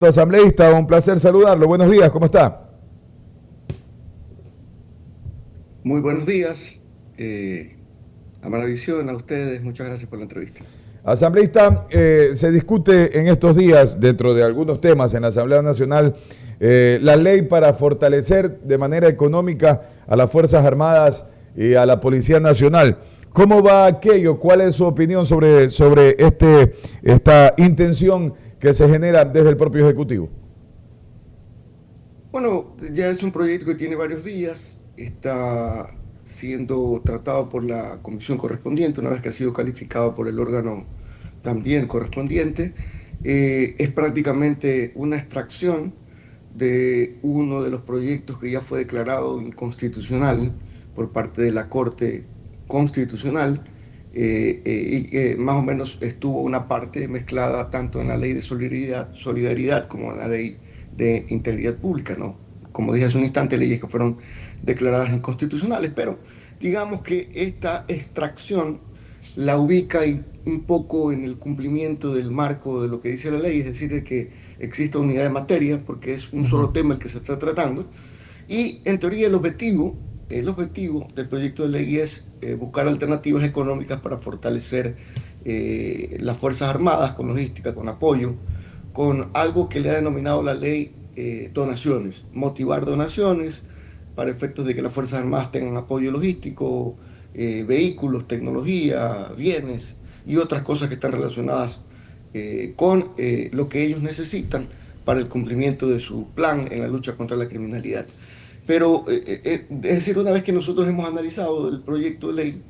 Asambleísta, un placer saludarlo. Buenos días, ¿cómo está? Muy buenos días, a Maravisión, a ustedes, muchas gracias por la entrevista. Asambleísta, se discute en estos días, dentro de algunos temas en la Asamblea Nacional, la ley para fortalecer de manera económica a las Fuerzas Armadas y a la Policía Nacional. ¿Cómo va aquello? ¿Cuál es su opinión sobre esta intención que se genera desde el propio Ejecutivo? Bueno, ya es un proyecto que tiene varios días, está siendo tratado por la comisión correspondiente, una vez que ha sido calificado por el órgano también correspondiente. Es prácticamente una extracción de uno de los proyectos que ya fue declarado inconstitucional por parte de la Corte Constitucional, y que más o menos estuvo una parte mezclada tanto en la ley de solidaridad como en la ley de integridad pública, ¿no? Como dije hace un instante, leyes que fueron declaradas inconstitucionales, pero digamos que esta extracción la ubica un poco en el cumplimiento del marco de lo que dice la ley, es decir, de que exista unidad de materia, porque es un Ujú. solo tema el que se está tratando, y en teoría el objetivo del proyecto de ley es buscar alternativas económicas para fortalecer las Fuerzas Armadas con logística, con apoyo, con algo que le ha denominado la ley donaciones, motivar donaciones para efectos de que las Fuerzas Armadas tengan apoyo logístico, vehículos, tecnología, bienes y otras cosas que están relacionadas con lo que ellos necesitan para el cumplimiento de su plan en la lucha contra la criminalidad. Pero, es decir, una vez que nosotros hemos analizado el proyecto de ley,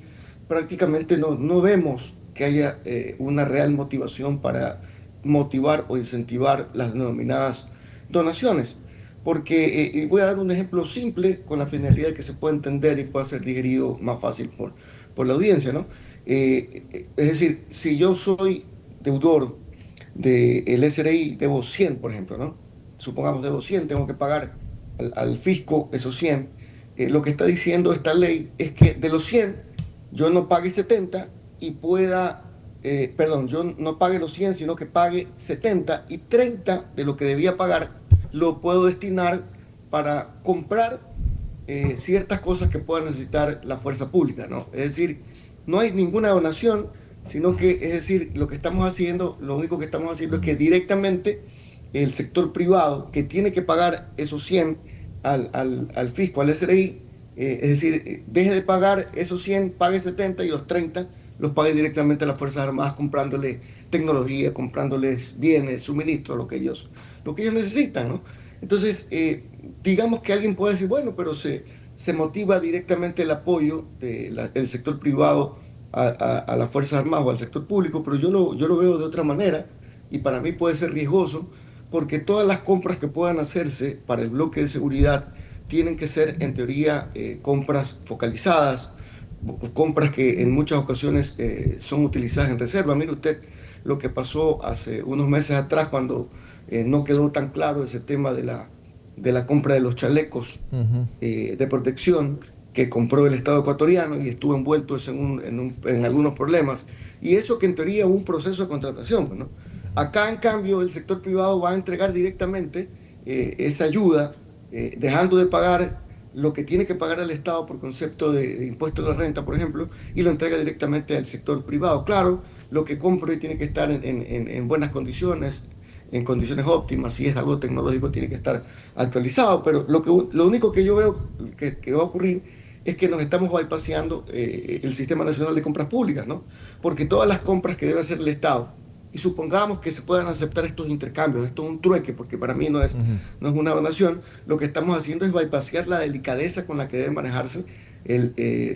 prácticamente no vemos que haya una real motivación para motivar o incentivar las denominadas donaciones. Porque, y voy a dar un ejemplo simple con la finalidad de que se pueda entender y pueda ser digerido más fácil por la audiencia, ¿no? Es decir, si yo soy deudor del SRI, debo 100, por ejemplo, ¿no? Supongamos debo 100, tengo que pagar al fisco esos 100. Lo que está diciendo esta ley es que de los 100 yo no pague 70 y pueda, perdón, yo no pague los 100 sino que pague 70 y 30 de lo que debía pagar lo puedo destinar para comprar ciertas cosas que pueda necesitar la fuerza pública, ¿no? Es decir, no hay ninguna donación, sino que, es decir, lo que estamos haciendo, lo único que estamos haciendo es que directamente el sector privado que tiene que pagar esos 100 al fisco, al SRI, es decir, deje de pagar esos 100, pague 70 y los 30 los pague directamente a las Fuerzas Armadas comprándole tecnología, comprándoles bienes, suministros, lo que ellos necesitan, ¿no? Entonces, digamos que alguien puede decir, bueno, pero se motiva directamente el apoyo del sector privado a las Fuerzas Armadas o al sector público, pero yo lo veo de otra manera y para mí puede ser riesgoso porque todas las compras que puedan hacerse para el bloque de seguridad tienen que ser, en teoría, compras focalizadas, compras que en muchas ocasiones son utilizadas en reserva. Mire usted lo que pasó hace unos meses atrás cuando no quedó tan claro ese tema de la compra de los chalecos Ujú. de protección que compró el Estado ecuatoriano y estuvo envuelto en algunos problemas. Y eso que en teoría hubo un proceso de contratación, pues, ¿no? Acá, en cambio, el sector privado va a entregar directamente esa ayuda, dejando de pagar lo que tiene que pagar al Estado por concepto de impuesto a la renta, por ejemplo, y lo entrega directamente al sector privado. Claro, lo que compre tiene que estar en buenas condiciones, en condiciones óptimas. Si es algo tecnológico, tiene que estar actualizado, pero lo único que yo veo que va a ocurrir es que nos estamos bypassando el Sistema Nacional de Compras Públicas, ¿no? Porque todas las compras que debe hacer el Estado, y supongamos que se puedan aceptar estos intercambios, esto es un trueque, porque para mí Ujú. no es una donación, lo que estamos haciendo es bypassear la delicadeza con la que debe manejarse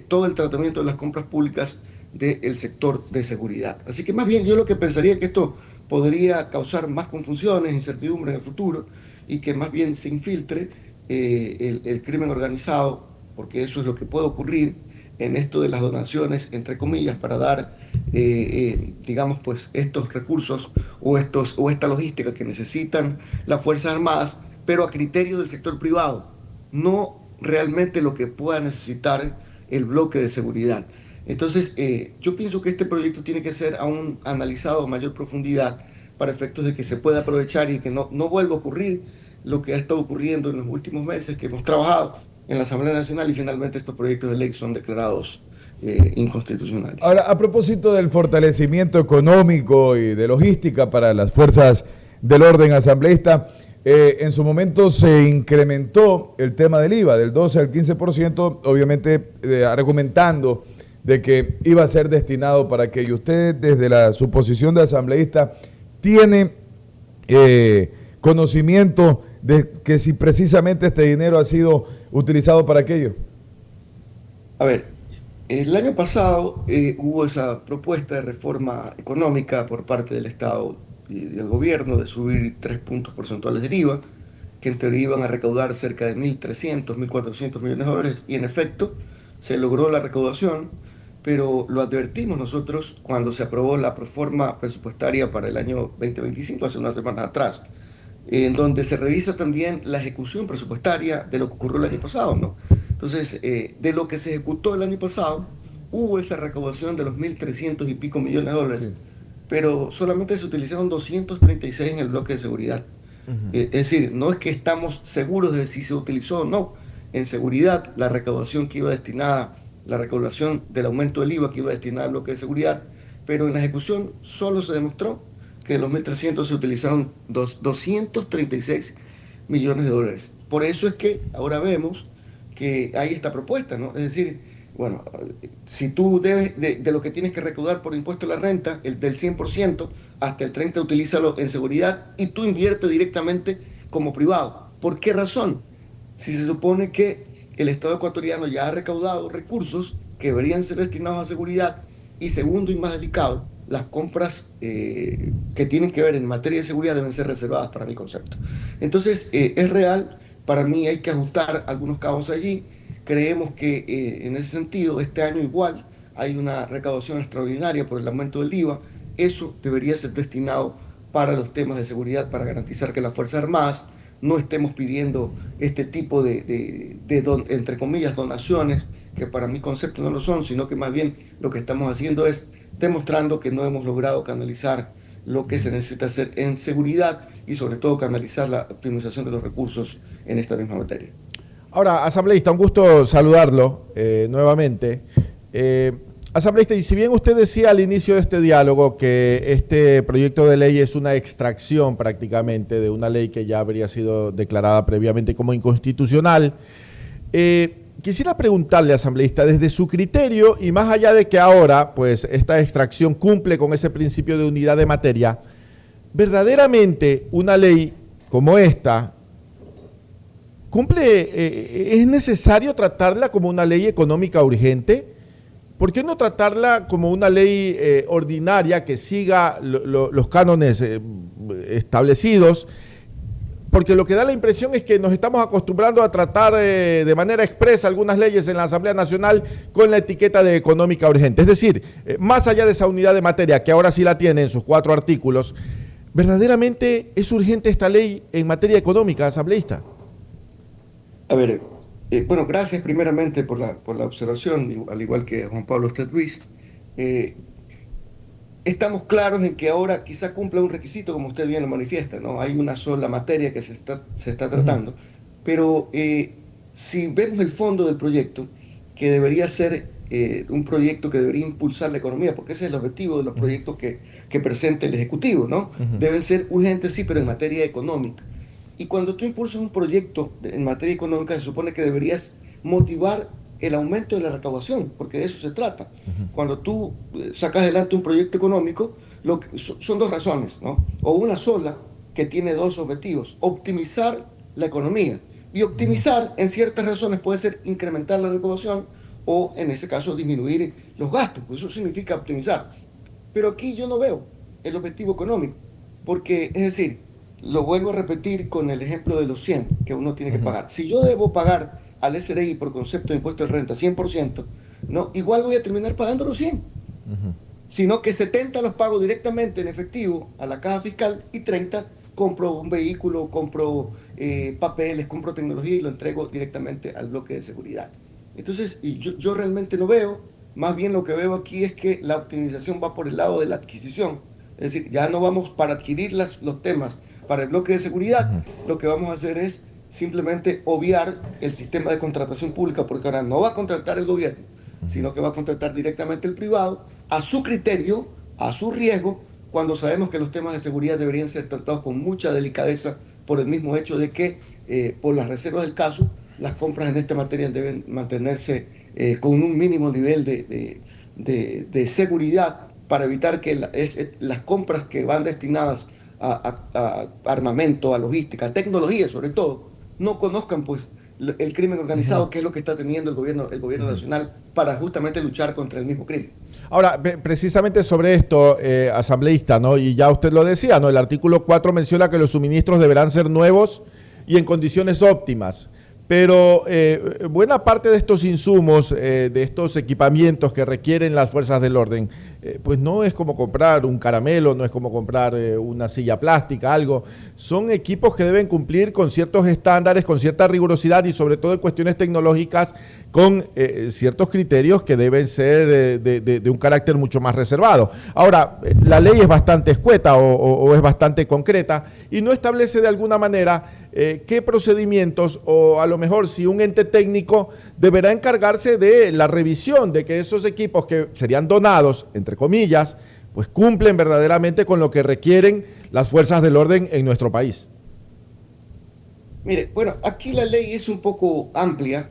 todo el tratamiento de las compras públicas del sector de seguridad. Así que más bien yo lo que pensaría que esto podría causar más confusiones, incertidumbre en el futuro y que más bien se infiltre el crimen organizado, porque eso es lo que puede ocurrir en esto de las donaciones, entre comillas, para dar, digamos, pues estos recursos o esta logística que necesitan las Fuerzas Armadas, pero a criterio del sector privado, no realmente lo que pueda necesitar el bloque de seguridad. Entonces, yo pienso que este proyecto tiene que ser aún analizado a mayor profundidad para efectos de que se pueda aprovechar y que no vuelva a ocurrir lo que ha estado ocurriendo en los últimos meses, que hemos trabajado en la Asamblea Nacional y finalmente estos proyectos de ley son declarados inconstitucionales. Ahora, a propósito del fortalecimiento económico y de logística para las fuerzas del orden asambleísta, en su momento se incrementó el tema del IVA del 12 al 15%, obviamente argumentando de que iba a ser destinado para que usted, desde su posición de asambleísta, tiene conocimiento de que si precisamente este dinero ha sido utilizado para aquello. A ver, el año pasado hubo esa propuesta de reforma económica por parte del Estado y del gobierno de subir 3 puntos porcentuales del IVA, que en teoría iban a recaudar cerca de 1.300, 1.400 millones de dólares, y en efecto se logró la recaudación, pero lo advertimos nosotros cuando se aprobó la reforma presupuestaria para el año 2025, hace unas semanas atrás, en donde se revisa también la ejecución presupuestaria de lo que ocurrió el año pasado, ¿no? Entonces, de lo que se ejecutó el año pasado, hubo esa recaudación de los 1.300 y pico millones de dólares, Sí. pero solamente se utilizaron 236 en el bloque de seguridad. Es decir, no es que estamos seguros de si se utilizó o no. En seguridad, la recaudación que iba destinada, la recaudación del aumento del IVA que iba destinada al bloque de seguridad, pero en la ejecución solo se demostró que de los 1.300 se utilizaron 236 millones de dólares. Por eso es que ahora vemos que hay esta propuesta, ¿no? Es decir, bueno, si tú debes de lo que tienes que recaudar por impuesto a la renta, el del 100%, hasta el 30% utilízalo en seguridad y tú invierte directamente como privado. ¿Por qué razón? Si se supone que el Estado ecuatoriano ya ha recaudado recursos que deberían ser destinados a seguridad y segundo y más delicado, las compras que tienen que ver en materia de seguridad deben ser reservadas para mi concepto. Entonces, es real, para mí hay que ajustar algunos cabos allí. Creemos que en ese sentido, este año igual hay una recaudación extraordinaria por el aumento del IVA. Eso debería ser destinado para los temas de seguridad, para garantizar que las Fuerzas Armadas no estemos pidiendo este tipo entre comillas, donaciones, que para mi concepto no lo son, sino que más bien lo que estamos haciendo es demostrando que no hemos logrado canalizar lo que se necesita hacer en seguridad y sobre todo canalizar la optimización de los recursos en esta misma materia. Ahora, asambleísta, un gusto saludarlo nuevamente. Asambleísta, y si bien usted decía al inicio de este diálogo que este proyecto de ley es una extracción prácticamente de una ley que ya habría sido declarada previamente como inconstitucional, quisiera preguntarle, asambleísta, desde su criterio y más allá de que ahora pues esta extracción cumple con ese principio de unidad de materia, verdaderamente una ley como esta ¿es necesario tratarla como una ley económica urgente? ¿Por qué no tratarla como una ley ordinaria que siga los cánones establecidos? Porque lo que da la impresión es que nos estamos acostumbrando a tratar de manera expresa algunas leyes en la Asamblea Nacional con la etiqueta de económica urgente. Es decir, más allá de esa unidad de materia, que ahora sí la tiene en sus 4 artículos, ¿verdaderamente es urgente esta ley en materia económica, asambleísta? A ver, bueno, gracias primeramente por la observación, al igual que Juan Pablo Usted Ruiz. Estamos claros en que ahora quizá cumpla un requisito, como usted bien lo manifiesta, ¿no? Hay una sola materia que se está tratando, pero si vemos el fondo del proyecto, que debería ser un proyecto que debería impulsar la economía, porque ese es el objetivo de los proyectos que presenta el Ejecutivo, ¿no? Deben ser urgentes, sí, pero en materia económica. Y cuando tú impulsas un proyecto en materia económica, se supone que deberías motivar el aumento de la recaudación, porque de eso se trata. Cuando tú sacas adelante un proyecto económico, son 2 razones, ¿no? O una sola, que tiene 2 objetivos: optimizar la economía. Y optimizar, en ciertas razones, puede ser incrementar la recaudación o, en ese caso, disminuir los gastos. Pues eso significa optimizar. Pero aquí yo no veo el objetivo económico, porque, es decir, lo vuelvo a repetir con el ejemplo de los 100 que uno tiene que pagar. Si yo debo pagar al SRI por concepto de impuesto de renta 100%, ¿no? Igual voy a terminar pagando los 100. Sino que 70 los pago directamente en efectivo a la caja fiscal y 30 compro un vehículo, compro papeles, compro tecnología y lo entrego directamente al bloque de seguridad. Entonces, yo realmente no veo, más bien lo que veo aquí es que la optimización va por el lado de la adquisición, Es decir, ya no vamos para adquirir los temas para el bloque de seguridad, lo que vamos a hacer es simplemente obviar el sistema de contratación pública, porque ahora no va a contratar el gobierno, sino que va a contratar directamente el privado, a su criterio, a su riesgo, cuando sabemos que los temas de seguridad deberían ser tratados con mucha delicadeza por el mismo hecho de que, por las reservas del caso, las compras en esta materia deben mantenerse con un mínimo nivel de seguridad para evitar que las compras que van destinadas a armamento, a logística, a tecnología sobre todo, no conozcan pues el crimen organizado, que es lo que está teniendo el gobierno nacional para justamente luchar contra el mismo crimen. Ahora, precisamente sobre esto, asambleísta, ¿no? Y ya usted lo decía, ¿no? El artículo 4 menciona que los suministros deberán ser nuevos y en condiciones óptimas. Pero buena parte de estos insumos, de estos equipamientos que requieren las fuerzas del orden, pues no es como comprar un caramelo, no es como comprar una silla plástica, algo. Son equipos que deben cumplir con ciertos estándares, con cierta rigurosidad y sobre todo en cuestiones tecnológicas con ciertos criterios que deben ser de un carácter mucho más reservado. Ahora, la ley es bastante escueta o es bastante concreta y no establece de alguna manera qué procedimientos o a lo mejor si un ente técnico deberá encargarse de la revisión de que esos equipos que serían donados, entre comillas, pues cumplen verdaderamente con lo que requieren las fuerzas del orden en nuestro país. Mire, bueno, aquí la ley es un poco amplia,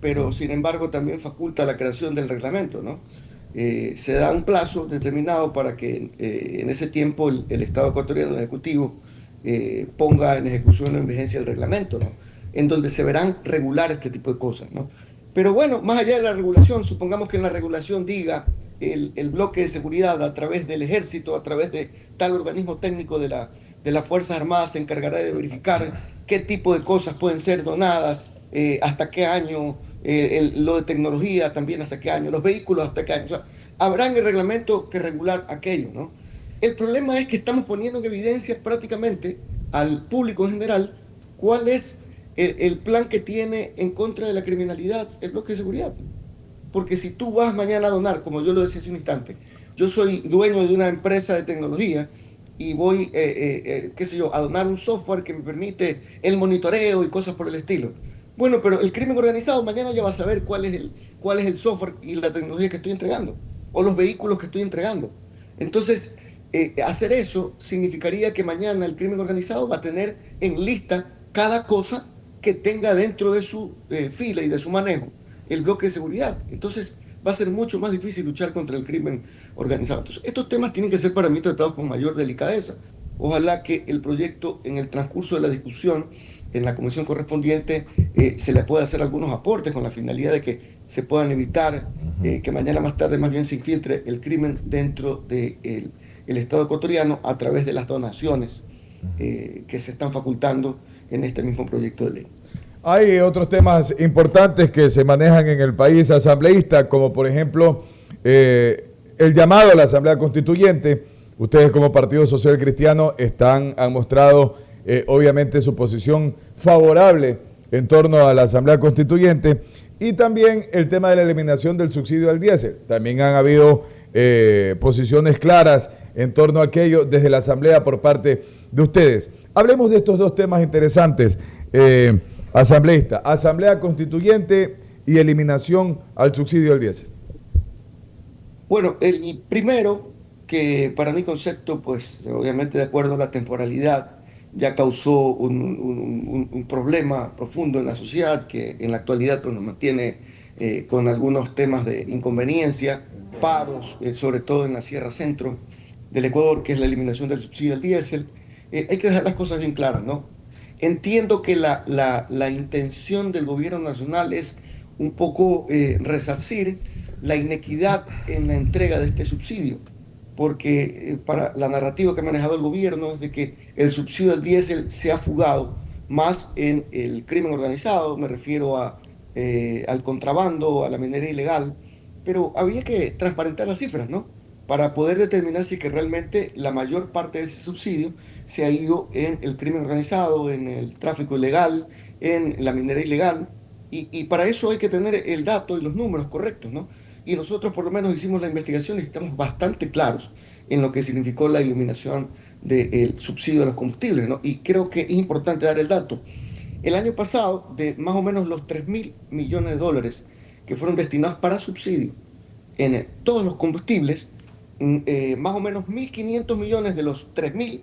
pero sin embargo también faculta la creación del reglamento, ¿no? Se da un plazo determinado para que en ese tiempo el Estado ecuatoriano, el Ejecutivo, ponga en ejecución o en vigencia el reglamento, ¿no? En donde se verán regular este tipo de cosas, ¿no? Pero bueno, más allá de la regulación, supongamos que en la regulación diga el bloque de seguridad a través del ejército, a través de tal organismo técnico de las Fuerzas Armadas se encargará de verificar qué tipo de cosas pueden ser donadas, hasta qué año, lo de tecnología también hasta qué año, los vehículos hasta qué año. O sea, habrá en el reglamento que regular aquello, ¿no? El problema es que estamos poniendo en evidencia prácticamente al público en general cuál es el plan que tiene en contra de la criminalidad el bloque de seguridad. Porque si tú vas mañana a donar, como yo lo decía hace un instante, yo soy dueño de una empresa de tecnología y voy, qué sé yo, a donar un software que me permite el monitoreo y cosas por el estilo. Bueno, pero el crimen organizado mañana ya va a saber cuál es el software y la tecnología que estoy entregando, o los vehículos que estoy entregando. Entonces, hacer eso significaría que mañana el crimen organizado va a tener en lista cada cosa que tenga dentro de su fila y de su manejo el bloque de seguridad. Entonces va a ser mucho más difícil luchar contra el crimen organizado. Entonces, estos temas tienen que ser para mí tratados con mayor delicadeza. Ojalá que el proyecto en el transcurso de la discusión en la comisión correspondiente se le pueda hacer algunos aportes con la finalidad de que se puedan evitar que mañana más tarde más bien se infiltre el crimen dentro del Estado ecuatoriano a través de las donaciones que se están facultando en este mismo proyecto de ley. Hay otros temas importantes que se manejan en el país asambleísta, como por ejemplo el llamado a la Asamblea Constituyente. Ustedes como Partido Social Cristiano han mostrado obviamente su posición favorable en torno a la Asamblea Constituyente y también el tema de la eliminación del subsidio al diésel. También han habido posiciones claras en torno a aquello desde la Asamblea por parte de ustedes. Hablemos de estos dos temas interesantes, asambleísta, Asamblea Constituyente y eliminación al subsidio al diésel. Bueno, el primero, que para mi concepto, pues obviamente de acuerdo a la temporalidad, ya causó un problema profundo en la sociedad que en la actualidad pues, nos mantiene con algunos temas de inconveniencia, paros, sobre todo en la Sierra Centro del Ecuador, que es la eliminación del subsidio al diésel. Hay que dejar las cosas bien claras, ¿no? Entiendo que la intención del gobierno nacional es un poco resarcir la inequidad en la entrega de este subsidio, porque para la narrativa que ha manejado el gobierno es de que el subsidio al diésel se ha fugado más en el crimen organizado, me refiero al contrabando, a la minería ilegal, pero había que transparentar las cifras, ¿no? Para poder determinar si que realmente la mayor parte de ese subsidio se ha ido en el crimen organizado, en el tráfico ilegal, en la minería ilegal, y para eso hay que tener el dato y los números correctos, ¿no? Y nosotros por lo menos hicimos la investigación y estamos bastante claros en lo que significó la eliminación del subsidio a los combustibles, ¿no? Y creo que es importante dar el dato. El año pasado, de más o menos los 3.000 millones de dólares que fueron destinados para subsidio en todos los combustibles, más o menos 1.500 millones de los 3.000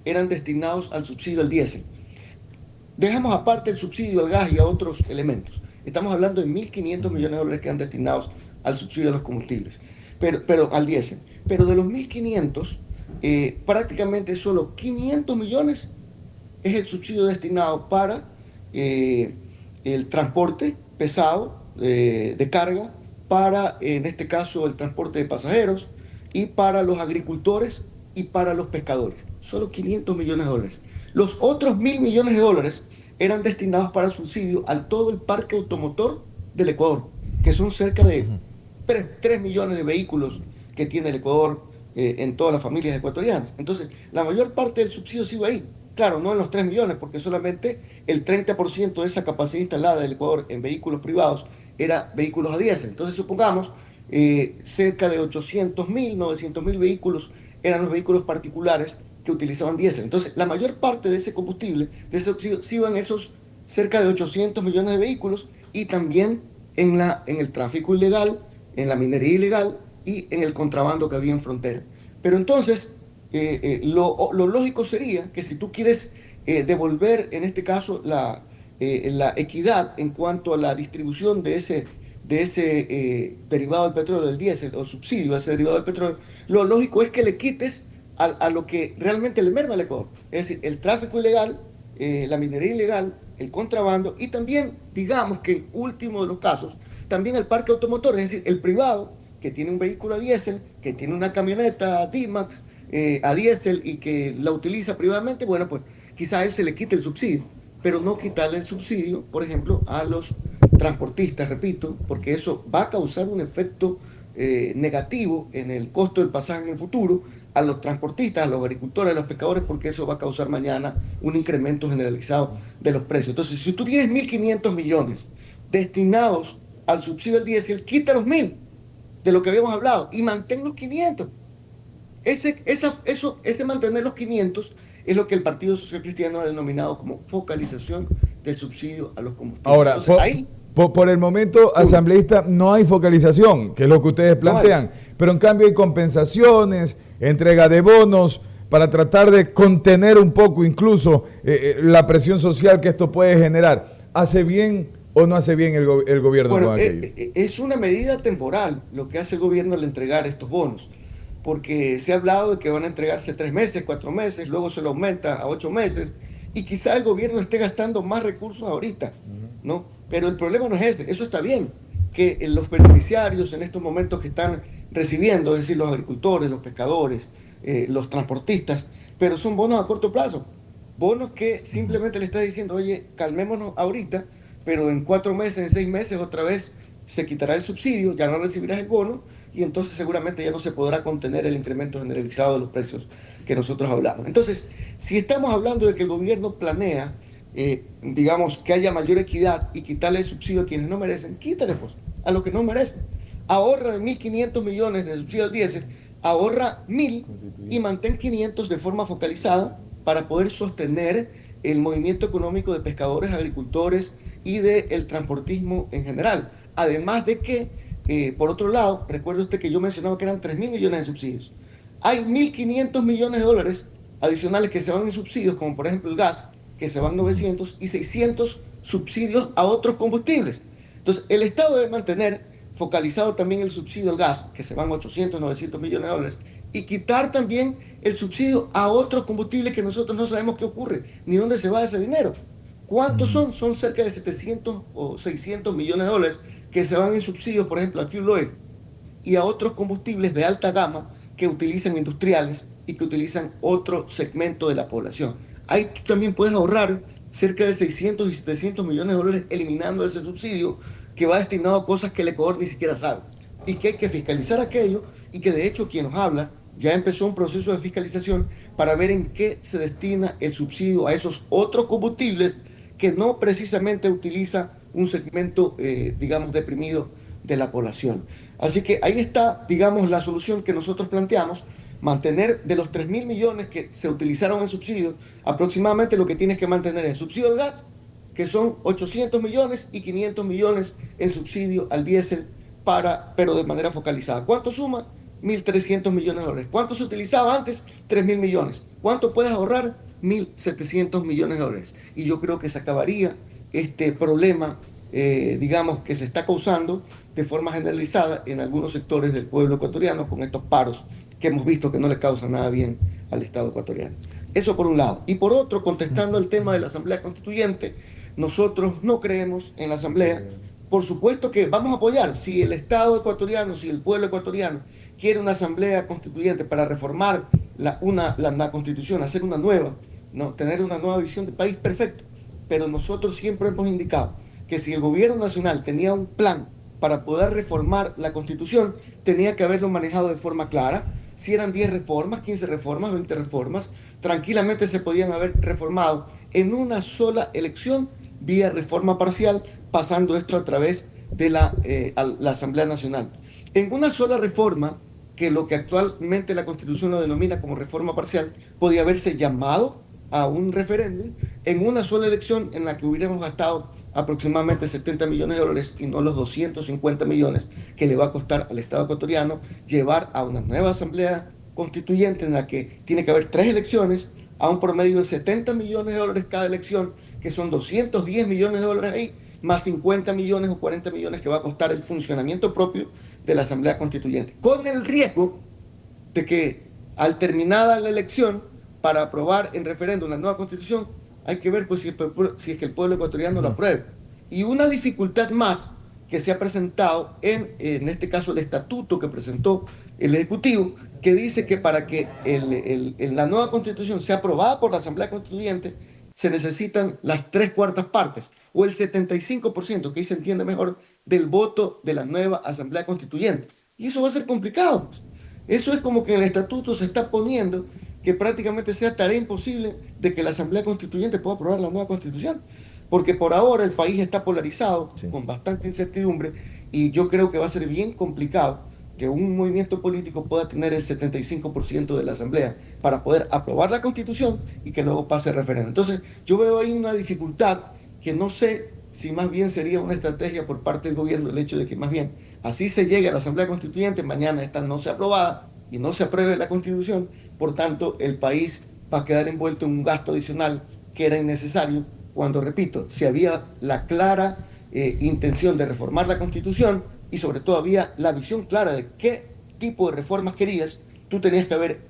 eran destinados al subsidio al diésel. Dejamos aparte el subsidio al gas y a otros elementos. Estamos hablando de 1.500 millones de dólares que eran destinados al subsidio a los combustibles, pero al diésel. Pero de los 1.500, prácticamente solo 500 millones es el subsidio destinado para el transporte pesado de carga, para, en este caso, el transporte de pasajeros, y para los agricultores y para los pescadores. Solo 500 millones de dólares. Los otros 1.000 millones de dólares eran destinados para subsidio a todo el parque automotor del Ecuador, que son cerca de 3 millones de vehículos que tiene el Ecuador en todas las familias ecuatorianas. Entonces, la mayor parte del subsidio se iba ahí. Claro, no en los 3 millones, porque solamente el 30% de esa capacidad instalada del Ecuador en vehículos privados era vehículos a diésel. Entonces, supongamos, cerca de 800.000, 900.000 vehículos eran los vehículos particulares que utilizaban diésel. Entonces, la mayor parte de ese combustible, de ese subsidio, se iban esos cerca de 800 millones de vehículos, y también en el tráfico ilegal, en la minería ilegal y en el contrabando que había en frontera. Pero entonces, lo lógico sería que si tú quieres devolver, en este caso, la equidad en cuanto a la distribución de ese derivado del petróleo, del diésel, o subsidio a ese derivado del petróleo, lo lógico es que le quites a lo que realmente le merma al Ecuador. Es decir, el tráfico ilegal, la minería ilegal, el contrabando, y también, digamos que en último de los casos, también el parque automotor, es decir, el privado que tiene un vehículo a diésel, que tiene una camioneta D-Max a diésel y que la utiliza privadamente, bueno, pues quizá a él se le quite el subsidio, pero no quitarle el subsidio, por ejemplo, a los transportistas, repito, porque eso va a causar un efecto negativo en el costo del pasaje en el futuro, a los transportistas, a los agricultores, a los pescadores, porque eso va a causar mañana un incremento generalizado de los precios. Entonces, si tú tienes 1.500 millones destinados al subsidio del diésel, quita los 1.000 de lo que habíamos hablado y mantén los 500. Ese mantener los 500 es lo que el Partido Social Cristiano ha denominado como focalización del subsidio a los combustibles. Ahora, entonces, por el momento, asambleísta, no hay focalización, que es lo que ustedes plantean, pero en cambio hay compensaciones, entrega de bonos, para tratar de contener un poco incluso la presión social que esto puede generar. ¿Hace bien o no hace bien el gobierno con aquello? Es una medida temporal lo que hace el gobierno al entregar estos bonos, porque se ha hablado de que van a entregarse 3 meses, 4 meses, luego se lo aumenta a 8 meses, y quizá el gobierno esté gastando más recursos ahorita, ¿no? Pero el problema no es ese, eso está bien, que los beneficiarios en estos momentos que están recibiendo, es decir, los agricultores, los pescadores, los transportistas, pero son bonos a corto plazo, bonos que simplemente le está diciendo, oye, calmémonos ahorita, pero en 4 meses, en 6 meses otra vez se quitará el subsidio, ya no recibirás el bono, y entonces seguramente ya no se podrá contener el incremento generalizado de los precios que nosotros hablamos. Entonces, si estamos hablando de que el gobierno planea, digamos, que haya mayor equidad y quitarle el subsidio a quienes no merecen, quítale pues, a los que no merecen. Ahorra 1.500 millones de subsidio al diésel, ahorra 1.000 y mantén 500 de forma focalizada para poder sostener el movimiento económico de pescadores, agricultores y del transportismo en general. Además de que, por otro lado, recuerde usted que yo mencionaba que eran 3.000 millones de subsidios. Hay 1.500 millones de dólares adicionales que se van en subsidios, como por ejemplo el gas, que se van 900, y 600 subsidios a otros combustibles. Entonces, el Estado debe mantener focalizado también el subsidio al gas, que se van 800, 900 millones de dólares, y quitar también el subsidio a otros combustibles que nosotros no sabemos qué ocurre, ni dónde se va ese dinero. ¿Cuántos son? Son cerca de 700 o 600 millones de dólares que se van en subsidios, por ejemplo, al fuel oil y a otros combustibles de alta gama que utilizan industriales y que utilizan otro segmento de la población. Ahí tú también puedes ahorrar cerca de 600 y 700 millones de dólares eliminando ese subsidio que va destinado a cosas que el Ecuador ni siquiera sabe, y que hay que fiscalizar aquello, y que de hecho quien nos habla ya empezó un proceso de fiscalización para ver en qué se destina el subsidio a esos otros combustibles que no precisamente utiliza un segmento, digamos, deprimido de la población. Así que ahí está, digamos, la solución que nosotros planteamos, Mantener de los 3.000 millones que se utilizaron en subsidios, aproximadamente lo que tienes que mantener en subsidio al gas, que son 800 millones y 500 millones en subsidio al diésel, pero de manera focalizada. ¿Cuánto suma? 1.300 millones de dólares. ¿Cuánto se utilizaba antes? 3.000 millones. ¿Cuánto puedes ahorrar? 1.700 millones de dólares. Y yo creo que se acabaría este problema, digamos, que se está causando de forma generalizada en algunos sectores del pueblo ecuatoriano con estos paros que hemos visto que no le causan nada bien al Estado ecuatoriano. Eso por un lado. Y por otro, contestando el tema de la Asamblea Constituyente, nosotros no creemos en la Asamblea. Por supuesto que vamos a apoyar, si el Estado ecuatoriano, si el pueblo ecuatoriano quiere una Asamblea Constituyente para reformar la Constitución, hacer una nueva, ¿no? Tener una nueva visión de país, perfecto. Pero nosotros siempre hemos indicado que si el gobierno nacional tenía un plan para poder reformar la Constitución, tenía que haberlo manejado de forma clara. Si eran 10 reformas, 15 reformas, 20 reformas, tranquilamente se podían haber reformado en una sola elección vía reforma parcial, pasando esto a través de la Asamblea Nacional. En una sola reforma, que lo que actualmente la Constitución lo denomina como reforma parcial, podía haberse llamado a un referéndum en una sola elección en la que hubiéramos gastado aproximadamente 70 millones de dólares y no los 250 millones que le va a costar al Estado ecuatoriano llevar a una nueva Asamblea Constituyente en la que tiene que haber 3 elecciones a un promedio de 70 millones de dólares cada elección, que son 210 millones de dólares ahí, más 50 millones o 40 millones que va a costar el funcionamiento propio de la Asamblea Constituyente, con el riesgo de que al terminada la elección para aprobar en referéndum la nueva Constitución, hay que ver pues, si es que el pueblo ecuatoriano lo aprueba. Y una dificultad más que se ha presentado en este caso el estatuto que presentó el Ejecutivo, que dice que para que la nueva Constitución sea aprobada por la Asamblea Constituyente, se necesitan las 3/4 partes, o el 75%, que ahí se entiende mejor, del voto de la nueva Asamblea Constituyente. Y eso va a ser complicado. Eso es como que en el estatuto se está poniendo que prácticamente sea tarea imposible de que la Asamblea Constituyente pueda aprobar la nueva Constitución. Porque por ahora el país está polarizado, sí, con bastante incertidumbre, y yo creo que va a ser bien complicado que un movimiento político pueda tener el 75% de la Asamblea para poder aprobar la Constitución y que luego pase el referéndum. Entonces, yo veo ahí una dificultad que no sé si más bien sería una estrategia por parte del gobierno, el hecho de que más bien así se llegue a la Asamblea Constituyente, mañana esta no sea aprobada y no se apruebe la Constitución, por tanto, el país va a quedar envuelto en un gasto adicional que era innecesario cuando, repito, si había la clara intención de reformar la Constitución y sobre todo había la visión clara de qué tipo de reformas querías, tú tenías que haber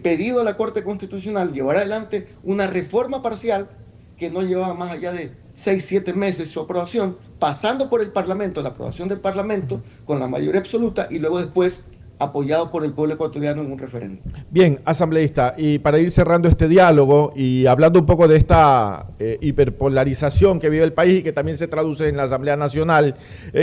pedido a la Corte Constitucional llevar adelante una reforma parcial que no llevaba más allá de 6-7 meses su aprobación, pasando por el Parlamento, la aprobación del Parlamento con la mayoría absoluta y luego después apoyado por el pueblo ecuatoriano en un referéndum. Bien, asambleísta, y para ir cerrando este diálogo y hablando un poco de esta hiperpolarización que vive el país y que también se traduce en la Asamblea Nacional,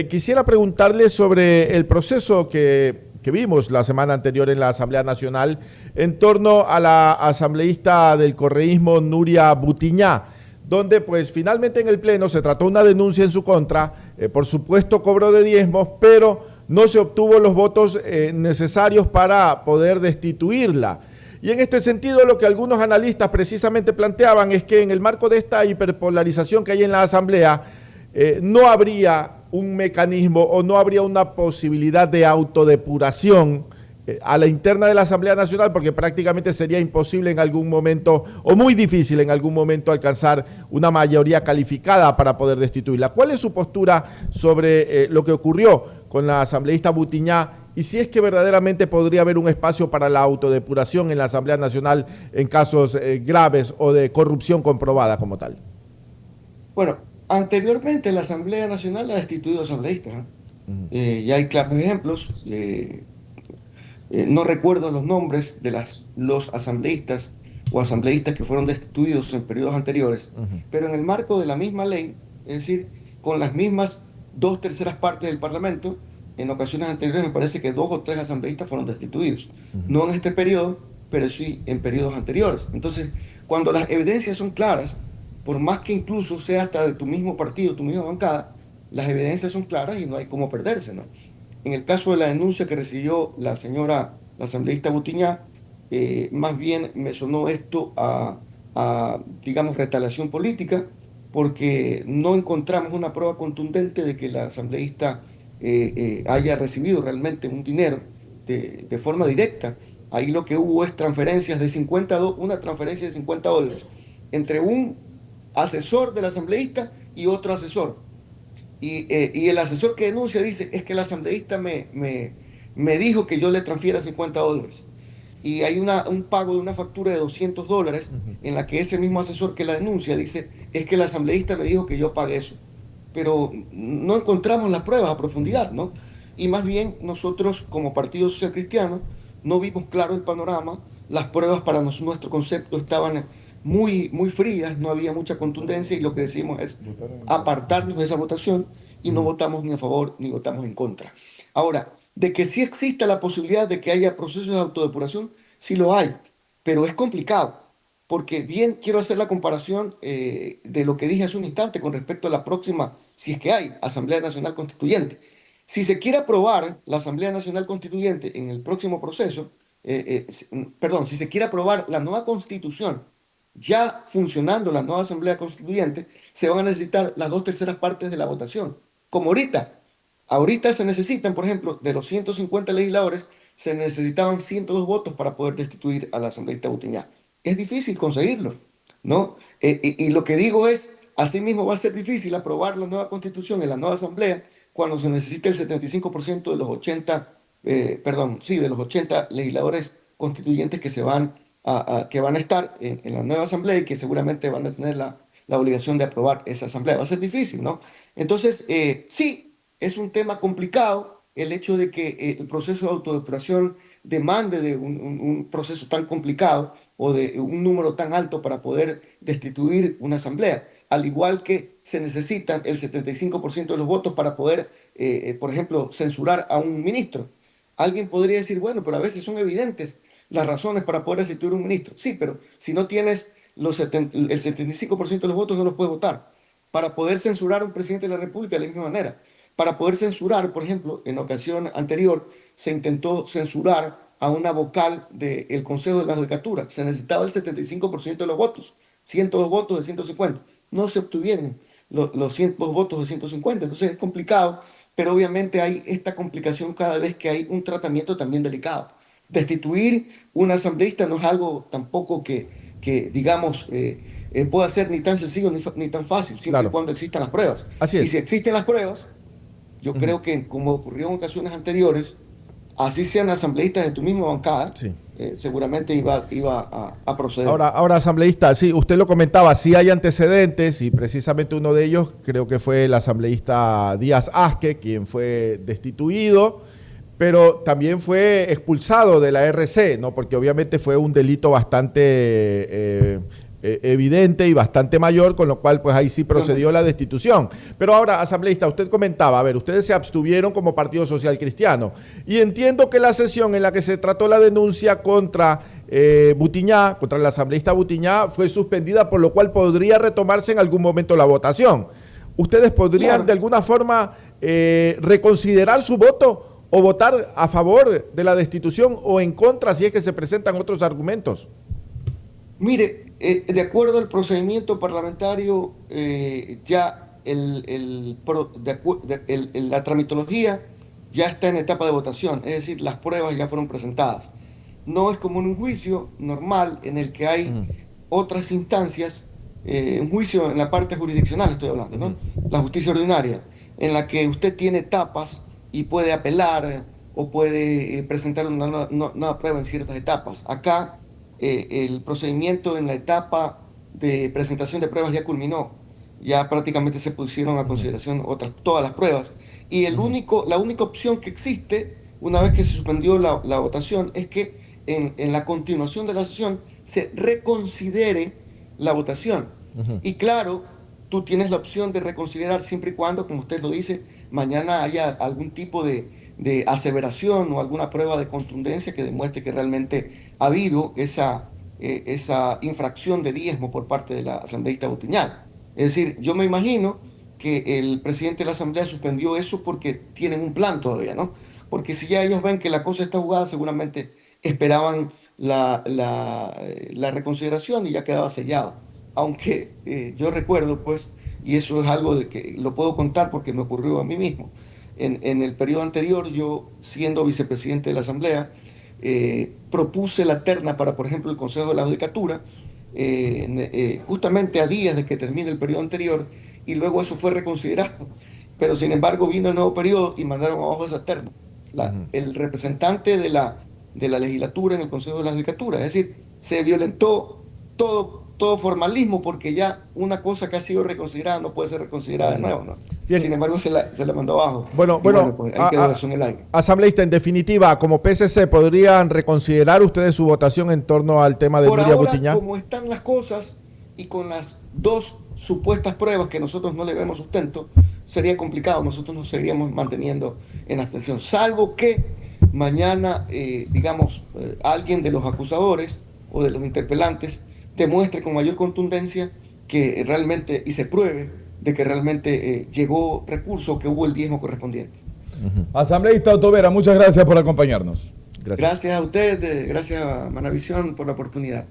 quisiera preguntarle sobre el proceso que vimos la semana anterior en la Asamblea Nacional en torno a la asambleísta del correísmo Nuria Butiñá, donde pues finalmente en el Pleno se trató una denuncia en su contra por supuesto cobro de diezmos, pero no se obtuvo los votos necesarios para poder destituirla. Y en este sentido lo que algunos analistas precisamente planteaban es que en el marco de esta hiperpolarización que hay en la Asamblea no habría un mecanismo o no habría una posibilidad de autodepuración a la interna de la Asamblea Nacional, porque prácticamente sería imposible en algún momento o muy difícil en algún momento alcanzar una mayoría calificada para poder destituirla. ¿Cuál es su postura sobre lo que ocurrió con la asambleísta Butiñá y si es que verdaderamente podría haber un espacio para la autodepuración en la Asamblea Nacional en casos graves o de corrupción comprobada como tal? Bueno, anteriormente la Asamblea Nacional ha destituido asambleístas, ¿eh? Ya hay claros ejemplos. No recuerdo los nombres de los asambleístas o asambleístas que fueron destituidos en periodos anteriores, pero en el marco de la misma ley, es decir, con las mismas 2/3 partes del Parlamento, en ocasiones anteriores me parece que 2 o 3 asambleístas fueron destituidos. No en este periodo, pero sí en periodos anteriores. Entonces, cuando las evidencias son claras, por más que incluso sea hasta de tu mismo partido, tu misma bancada, las evidencias son claras y no hay cómo perderse, ¿no? En el caso de la denuncia que recibió la asambleísta Butiñá, más bien me sonó esto digamos, retaliación política, porque no encontramos una prueba contundente de que la asambleísta haya recibido realmente un dinero de forma directa. Ahí lo que hubo es transferencias de una transferencia de $50 entre un asesor del asambleísta y otro asesor. Y el asesor que denuncia dice, es que el asambleísta me dijo que yo le transfiera $50. Y hay un pago de una factura de $200 Ujú. en la que ese mismo asesor que la denuncia dice, es que el asambleísta me dijo que yo pague eso. Pero no encontramos las pruebas a profundidad, ¿no? Y más bien nosotros como Partido Social Cristiano no vimos claro el panorama, las pruebas para nuestro concepto estaban muy, muy frías, no había mucha contundencia y lo que decimos es apartarnos de esa votación y no Ujú. votamos ni a favor ni votamos en contra. Ahora, de que sí exista la posibilidad de que haya procesos de autodepuración, sí lo hay, pero es complicado, porque bien quiero hacer la comparación de lo que dije hace un instante con respecto a la próxima, si es que hay, Asamblea Nacional Constituyente. Si se quiere aprobar la Asamblea Nacional Constituyente en el próximo proceso, perdón, si se quiere aprobar la nueva Constitución, ya funcionando la nueva Asamblea Constituyente, se van a necesitar las 2/3 partes de la votación, como ahorita. Ahorita se necesitan, por ejemplo, de los 150 legisladores, se necesitaban 102 votos para poder destituir a la asambleísta Butiñá. Es difícil conseguirlo, ¿no? Y lo que digo es, asimismo va a ser difícil aprobar la nueva constitución en la nueva asamblea cuando se necesite el 75% de los 80, perdón, sí, de los 80 legisladores constituyentes que que van a estar en la nueva asamblea y que seguramente van a tener la obligación de aprobar esa asamblea. Va a ser difícil, ¿no? Entonces, sí, es un tema complicado el hecho de que el proceso de autodepuración demande de un proceso tan complicado o de un número tan alto para poder destituir una asamblea, al igual que se necesitan el 75% de los votos para poder, por ejemplo, censurar a un ministro. Alguien podría decir, bueno, pero a veces son evidentes las razones para poder destituir a un ministro. Sí, pero si no tienes el 75% de los votos no los puedes votar. Para poder censurar a un presidente de la República de la misma manera. Para poder censurar, por ejemplo, en ocasión anterior se intentó censurar a una vocal del Consejo de la Judicatura. Se necesitaba el 75% de los votos, 102 votos de 150. No se obtuvieron los 102 votos de 150. Entonces es complicado, pero obviamente hay esta complicación cada vez que hay un tratamiento también delicado. Destituir un asambleísta no es algo tampoco que digamos, pueda ser ni tan sencillo ni tan fácil, siempre y Claro, cuando existan las pruebas. así Y es. si existen las pruebas, yo Ujú. creo que, como ocurrió en ocasiones anteriores, así sean asambleístas de tu misma bancada, Sí. seguramente iba a proceder. Ahora, asambleísta, sí, usted lo comentaba, sí hay antecedentes y precisamente uno de ellos creo que fue el asambleísta Díaz Asque, quien fue destituido, pero también fue expulsado de la RC, ¿no? Porque obviamente fue un delito bastante evidente y bastante mayor, con lo cual pues ahí sí procedió la destitución. Pero ahora, asambleísta, usted comentaba, a ver, ustedes se abstuvieron como Partido Social Cristiano y entiendo que la sesión en la que se trató la denuncia contra Butiñá, contra el asambleísta Butiñá, fue suspendida, por lo cual podría retomarse en algún momento la votación. ¿Ustedes podrían Claro. de alguna forma reconsiderar su voto o votar a favor de la destitución o en contra si es que se presentan otros argumentos? Mire, de acuerdo al procedimiento parlamentario, ya la tramitología ya está en etapa de votación, es decir, las pruebas ya fueron presentadas. No es como en un juicio normal en el que hay Uh otras instancias, un juicio en la parte jurisdiccional estoy hablando, -huh. ¿no? La justicia ordinaria, en la que usted tiene etapas y puede apelar o puede presentar una prueba en ciertas etapas. Acá el procedimiento en la etapa de presentación de pruebas ya culminó. Ya prácticamente se pusieron a Uh -huh. consideración todas las pruebas. Y la única opción que existe, una vez que se suspendió la votación, es que en la continuación de la sesión se reconsidere la votación. Uh -huh. Y claro, tú tienes la opción de reconsiderar siempre y cuando, como usted lo dice, mañana haya algún tipo de aseveración o alguna prueba de contundencia que demuestre que realmente ha habido esa infracción de diezmo por parte de la asambleísta Butiñán. Es decir, yo me imagino que el presidente de la asamblea suspendió eso porque tienen un plan todavía, ¿no? Porque si ya ellos ven que la cosa está jugada, seguramente esperaban la reconsideración y ya quedaba sellado. Aunque yo recuerdo, pues, y eso es algo de que lo puedo contar porque me ocurrió a mí mismo. En el periodo anterior, yo siendo vicepresidente de la Asamblea, propuse la terna para, por ejemplo, el Consejo de la Judicatura, justamente a días de que termine el periodo anterior, y luego eso fue reconsiderado. Pero sin embargo vino el nuevo periodo y mandaron abajo esa terna. Ujú. El representante de la legislatura en el Consejo de la Judicatura, es decir, se violentó todo formalismo porque ya una cosa que ha sido reconsiderada no puede ser reconsiderada de nuevo, ¿no? Sin Bien, embargo, se la mandó abajo. bueno, Y bueno, pues ahí quedó eso en el aire. asambleísta, en definitiva, como PSC, ¿podrían reconsiderar ustedes su votación en torno al tema de Por Nuria ahora, Butiñá? como están las cosas y con las dos supuestas pruebas que nosotros no le vemos sustento, sería complicado. Nosotros nos seguiríamos manteniendo en abstención, salvo que mañana, digamos, alguien de los acusadores o de los interpelantes demuestre con mayor contundencia que realmente, y se pruebe de que realmente llegó recurso, que hubo el diezmo correspondiente. Ujú. Asambleísta Otto Vera, muchas gracias por acompañarnos. Gracias. Gracias a ustedes, gracias a Manavisión por la oportunidad.